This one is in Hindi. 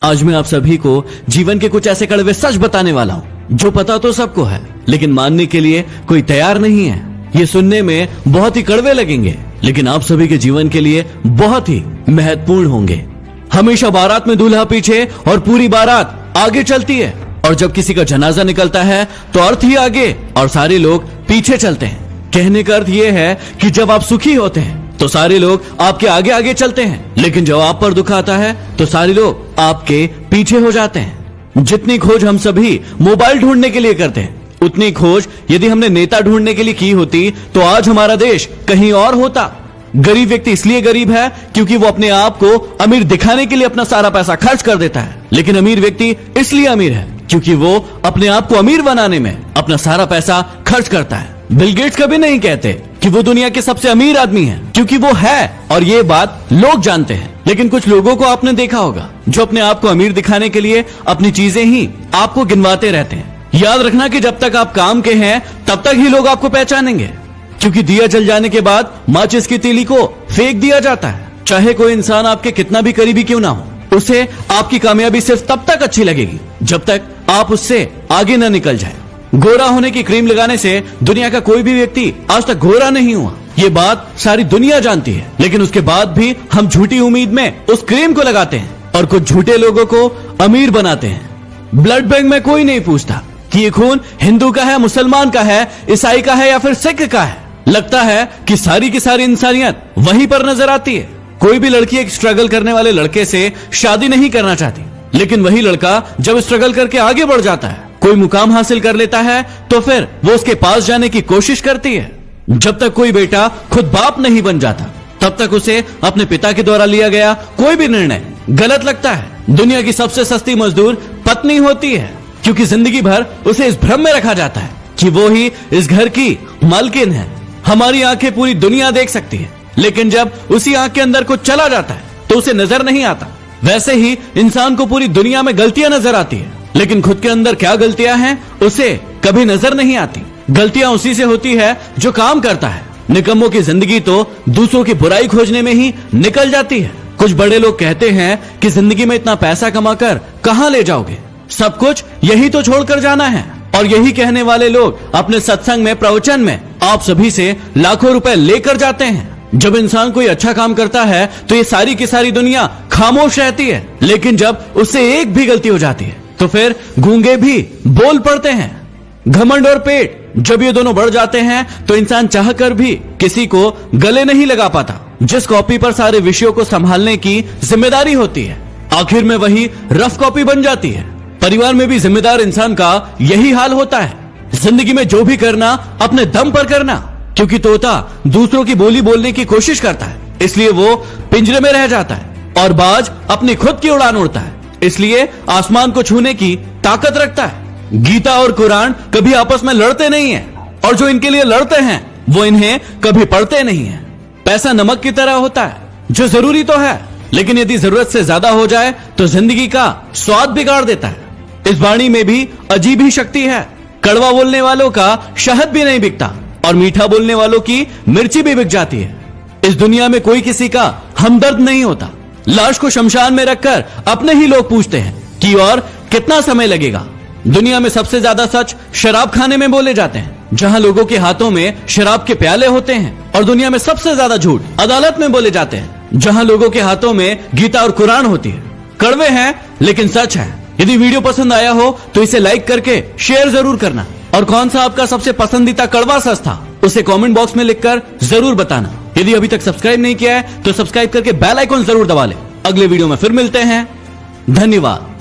आज मैं आप सभी को जीवन के कुछ ऐसे कड़वे सच बताने वाला हूँ जो पता तो सबको है, लेकिन मानने के लिए कोई तैयार नहीं है। ये सुनने में बहुत ही कड़वे लगेंगे, लेकिन आप सभी के जीवन के लिए बहुत ही महत्वपूर्ण होंगे। हमेशा बारात में दूल्हा पीछे और पूरी बारात आगे चलती है, और जब किसी का जनाजा निकलता है तो अर्थ ही आगे और सारे लोग पीछे चलते हैं। कहने का अर्थ ये है कि जब आप सुखी होते हैं तो सारे लोग आपके आगे आगे चलते हैं, लेकिन जब आप पर दुख आता है तो सारे लोग आपके पीछे हो जाते हैं। जितनी खोज हम सभी मोबाइल ढूंढने के लिए करते हैं, उतनी खोज यदि हमने नेता ढूंढने के लिए की होती तो आज हमारा देश कहीं और होता। गरीब व्यक्ति इसलिए गरीब है क्योंकि वो अपने आप को अमीर दिखाने के लिए अपना सारा पैसा खर्च कर देता है, लेकिन अमीर व्यक्ति इसलिए अमीर है क्योंकि वो अपने आप को अमीर बनाने में अपना सारा पैसा खर्च करता है। बिल गेट्स कभी नहीं कहते कि वो दुनिया के सबसे अमीर आदमी है, क्योंकि वो है और ये बात लोग जानते हैं। लेकिन कुछ लोगों को आपने देखा होगा जो अपने आप को अमीर दिखाने के लिए अपनी चीजें ही आपको गिनवाते रहते हैं। याद रखना कि जब तक आप काम के हैं तब तक ही लोग आपको पहचानेंगे, क्योंकि दिया जल जाने के बाद माचिस की तीली को फेंक दिया जाता है। चाहे कोई इंसान आपके कितना भी करीबी क्यों ना हो, उसे आपकी कामयाबी सिर्फ तब तक अच्छी लगेगी जब तक आप उससे आगे न निकल जाए। गोरा होने की क्रीम लगाने से दुनिया का कोई भी व्यक्ति आज तक गोरा नहीं हुआ, ये बात सारी दुनिया जानती है, लेकिन उसके बाद भी हम झूठी उम्मीद में उस क्रीम को लगाते हैं और कुछ झूठे लोगों को अमीर बनाते हैं। ब्लड बैंक में कोई नहीं पूछता कि ये खून हिंदू का है, मुसलमान का है, ईसाई का है या फिर सिख का है। लगता है कि सारी की सारी इंसानियत वहीं पर नजर आती है। कोई भी लड़की एक स्ट्रगल करने वाले लड़के से शादी नहीं करना चाहती, लेकिन वही लड़का जब स्ट्रगल करके आगे बढ़ जाता है, कोई मुकाम हासिल कर लेता है, तो फिर वो उसके पास जाने की कोशिश करती है। जब तक कोई बेटा खुद बाप नहीं बन जाता तब तक उसे अपने पिता के द्वारा लिया गया कोई भी निर्णय गलत लगता है। दुनिया की सबसे सस्ती मजदूर पत्नी होती है, क्योंकि जिंदगी भर उसे इस भ्रम में रखा जाता है कि वो ही इस घर की मालकिन है। हमारी आंखें पूरी दुनिया देख सकती है, लेकिन जब उसी आंख के अंदर कुछ चला जाता है तो उसे नजर नहीं आता। वैसे ही इंसान को पूरी दुनिया में गलतियां नजर आती है, लेकिन खुद के अंदर क्या गलतियां हैं उसे कभी नजर नहीं आती। गलतियां उसी से होती है जो काम करता है। निकम्मों की जिंदगी तो दूसरों की बुराई खोजने में ही निकल जाती है। कुछ बड़े लोग कहते हैं कि जिंदगी में इतना पैसा कमाकर कहां ले जाओगे, सब कुछ यही तो छोड़कर जाना है। और यही कहने वाले लोग अपने सत्संग में, प्रवचन में आप सभी से लाखों रुपए लेकर जाते हैं। जब इंसान कोई अच्छा काम करता है तो ये सारी की सारी दुनिया खामोश रहती है, लेकिन जब उससे एक भी गलती हो जाती है तो फिर गूंगे भी बोल पड़ते हैं। घमंड और पेट जब ये दोनों बढ़ जाते हैं तो इंसान चाहकर भी किसी को गले नहीं लगा पाता। जिस कॉपी पर सारे विषयों को संभालने की जिम्मेदारी होती है, आखिर में वही रफ कॉपी बन जाती है। परिवार में भी जिम्मेदार इंसान का यही हाल होता है। जिंदगी में जो भी करना अपने दम पर करना, क्योंकि तोता दूसरों की बोली बोलने की कोशिश करता है, इसलिए वो पिंजरे में रह जाता है, और बाज अपनी खुद की उड़ान उड़ता है, इसलिए आसमान को छूने की ताकत रखता है। गीता और कुरान कभी आपस में लड़ते नहीं हैं, और जो इनके लिए लड़ते हैं वो इन्हें कभी पढ़ते नहीं हैं। पैसा नमक की तरह होता है जो जरूरी तो है, लेकिन यदि जरूरत से ज्यादा हो जाए तो जिंदगी का स्वाद बिगाड़ देता है। इस वाणी में भी अजीब ही शक्ति है। कड़वा बोलने वालों का शहद भी नहीं बिकता, और मीठा बोलने वालों की मिर्ची भी बिक जाती है। इस दुनिया में कोई किसी का हमदर्द नहीं होता। लाश को शमशान में रखकर अपने ही लोग पूछते हैं कि और कितना समय लगेगा। दुनिया में सबसे ज्यादा सच शराब खाने में बोले जाते हैं, जहां लोगों के हाथों में शराब के प्याले होते हैं, और दुनिया में सबसे ज्यादा झूठ अदालत में बोले जाते हैं, जहां लोगों के हाथों में गीता और कुरान होती है। कड़वे हैं लेकिन सच है। यदि वीडियो पसंद आया हो तो इसे लाइक करके शेयर जरूर करना, और कौन सा आपका सबसे पसंदीदा कड़वा सच था उसे कमेंट बॉक्स में लिखकर जरूर बताना। यदि अभी तक सब्सक्राइब नहीं किया है तो सब्सक्राइब करके बेल आइकन जरूर दबा लें। अगले वीडियो में फिर मिलते हैं। धन्यवाद।